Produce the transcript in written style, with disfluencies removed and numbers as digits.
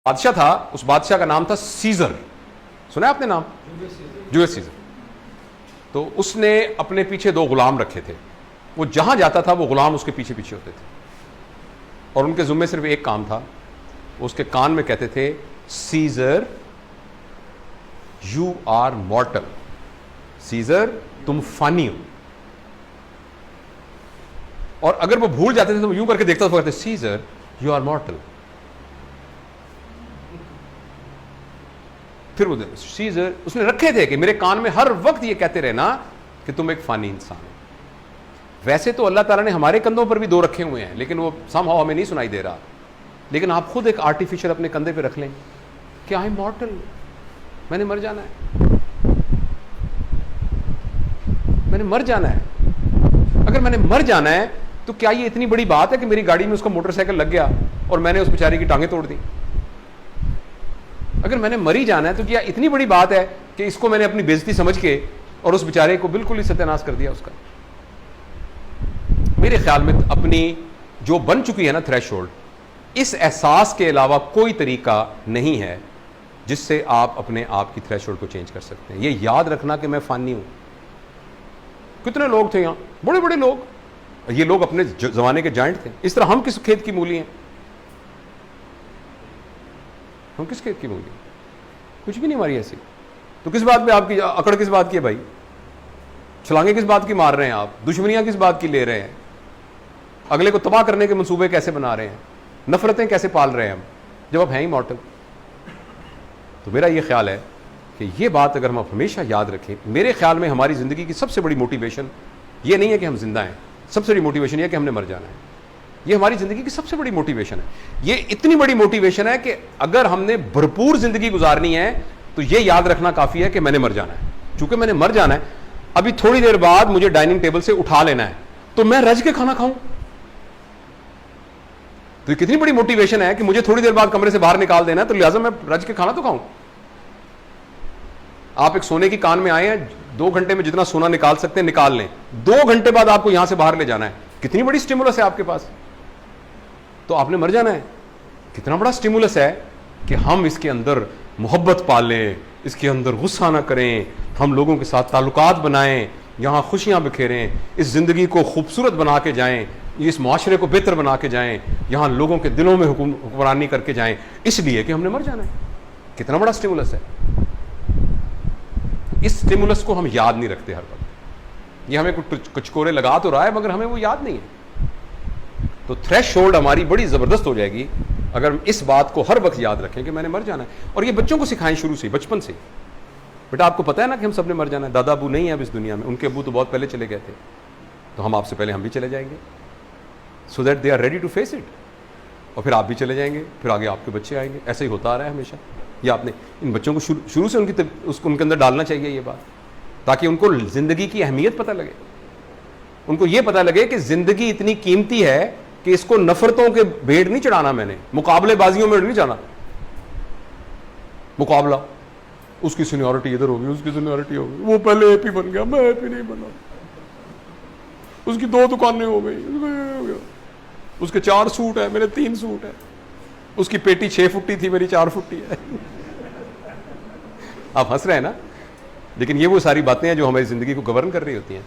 बादशाह था, उस बादशाह का नाम था सीजर। सुना है आपने नाम? Julius Caesar. तो उसने अपने पीछे 2 गुलाम रखे थे। वो जहां जाता था वो गुलाम उसके पीछे पीछे होते थे और उनके जुम्मे सिर्फ एक काम था। वो उसके कान में कहते थे, Caesar you are mortal. Caesar तुम फानी हो। और अगर वो भूल जाते थे तो वो यूं करके देखता था, कहते सीजर यू आर मॉर्टल। फिर वो सीजर उसने रखे थे कि मेरे कान में हर वक्त ये कहते रहना कि तुम एक फानी इंसान हो। वैसे तो अल्लाह ताला ने हमारे कंधों पर भी 2 रखे हुए हैं, लेकिन वो समहाउ हमें नहीं सुनाई दे रहा। लेकिन आप खुद एक आर्टिफिशियल अपने कंधे पे रख लें कि आई एम मॉर्टल, मैंने मर जाना है, मैंने मर जाना है। अगर मैंने मर जाना है तो क्या ये इतनी बड़ी बात है कि मेरी गाड़ी में उसका मोटरसाइकिल लग गया और मैंने उस बेचारे की टांगें तोड़ दी? अगर मैंने मर ही जाना है तो क्या इतनी बड़ी बात है कि इसको मैंने अपनी बेइज्जती समझ के और उस बेचारे को बिल्कुल ही सत्यानाश कर दिया उसका? मेरे ख्याल में अपनी जो बन चुकी है ना थ्रेशोल्ड, इस एहसास के अलावा कोई तरीका नहीं है जिससे आप अपने आप की थ्रेशोल्ड को चेंज कर सकते हैं। ये याद रखना कि मैं फानी हूं। कितने लोग थे यहां, बड़े बड़े लोग, ये लोग अपने जमाने के जायंट थे। इस तरह हम किस खेत की मूली हैं? हम किस खेत की मूली? कुछ भी नहीं हमारी ऐसी। तो किस बात पे आपकी अकड़, किस बात की है भाई? छलांगे किस बात की मार रहे हैं आप? दुश्मनियां किस बात की ले रहे हैं? अगले को तबाह करने के मंसूबे कैसे बना रहे हैं? नफरतें कैसे पाल रहे हैं हम, जब आप हैं ही मॉर्टल? तो मेरा ये ख्याल है कि ये बात अगर हम हमेशा याद रखें, मेरे ख्याल में हमारी जिंदगी की सबसे बड़ी मोटिवेशन ये नहीं है कि हम जिंदा हैं, सबसे बड़ी मोटिवेशन ये है कि हमने मर जाना है। ये हमारी जिंदगी की सबसे बड़ी मोटिवेशन है। ये इतनी बड़ी मोटिवेशन है कि अगर हमने भरपूर जिंदगी गुजारनी है तो ये याद रखना काफी है कि मैंने मर जाना है। चूंकि मैंने मर जाना है, अभी थोड़ी देर बाद मुझे डाइनिंग टेबल से उठा लेना है, तो मैं रज के खाना खाऊं। तो ये कितनी बड़ी मोटिवेशन है कि मुझे थोड़ी देर बाद कमरे से बाहर निकाल देना है, तो लिहाजा मैं रज के खाना तो खाऊं। आप एक सोने की कान में आए हैं, 2 घंटे में जितना सोना निकाल सकते हैं निकाल लें, 2 घंटे बाद आपको यहां से बाहर ले जाना है। कितनी बड़ी स्टिमुलस है आपके पास। तो आपने मर जाना है। कितना बड़ा स्टिमुलस है कि हम इसके अंदर मोहब्बत पालें, इसके अंदर गुस्सा ना करें, हम लोगों के साथ ताल्लुकात बनाएं, यहां खुशियां बिखेरें, इस जिंदगी को खूबसूरत बना के जाएं, इस माशरे को बेहतर बना के जाएं, यहां लोगों के दिलों में हुक्मरानी करके जाएं, इसलिए कि हमने मर जाना है। कितना बड़ा स्टिमुलस है। इस स्टिमुलस को हम याद नहीं रखते हर वक्त। ये हमें कुछ कचकोरे लगा तो रहा है मगर हमें वो याद नहीं है। तो थ्रेशोल्ड हमारी बड़ी जबरदस्त हो जाएगी अगर हम इस बात को हर वक्त याद रखें कि मैंने मर जाना है। और ये बच्चों को सिखाएं शुरू से, बचपन से। बेटा आपको पता है ना कि हम सबने मर जाना है। दादा अबू नहीं है अब इस दुनिया में, उनके अबू तो बहुत पहले चले गए थे, तो हम आपसे पहले हम भी चले जाएंगे, so that they are ready to face it. और फिर आप भी चले जाएंगे, फिर आगे आपके बच्चे आएंगे। ऐसे ही होता आ रहा है हमेशा। ये आपने इन बच्चों को शुरू से उनके अंदर डालना चाहिए ये बात, ताकि उनको जिंदगी की अहमियत पता लगे। उनको ये पता लगे कि जिंदगी इतनी कीमती है कि इसको नफरतों के भेड़ नहीं चढ़ाना, मैंने मुकाबलेबाजियों में नहीं जाना। मुकाबला, उसकी सीनियरिटी इधर होगी, उसकी सीनियरिटी होगी, वो पहले एपी बन गया, मैं एपी नहीं बना, उसकी 2 दुकानें हो गई, उसके 4 सूट है, मेरे 3 सूट है, उसकी पेटी 6 फुट्टी थी, मेरी 4 फुट्टी है। आप हंस रहे हैं ना, लेकिन ये वो सारी बातें हैं जो हमारी जिंदगी को गवर्न कर रही होती हैं।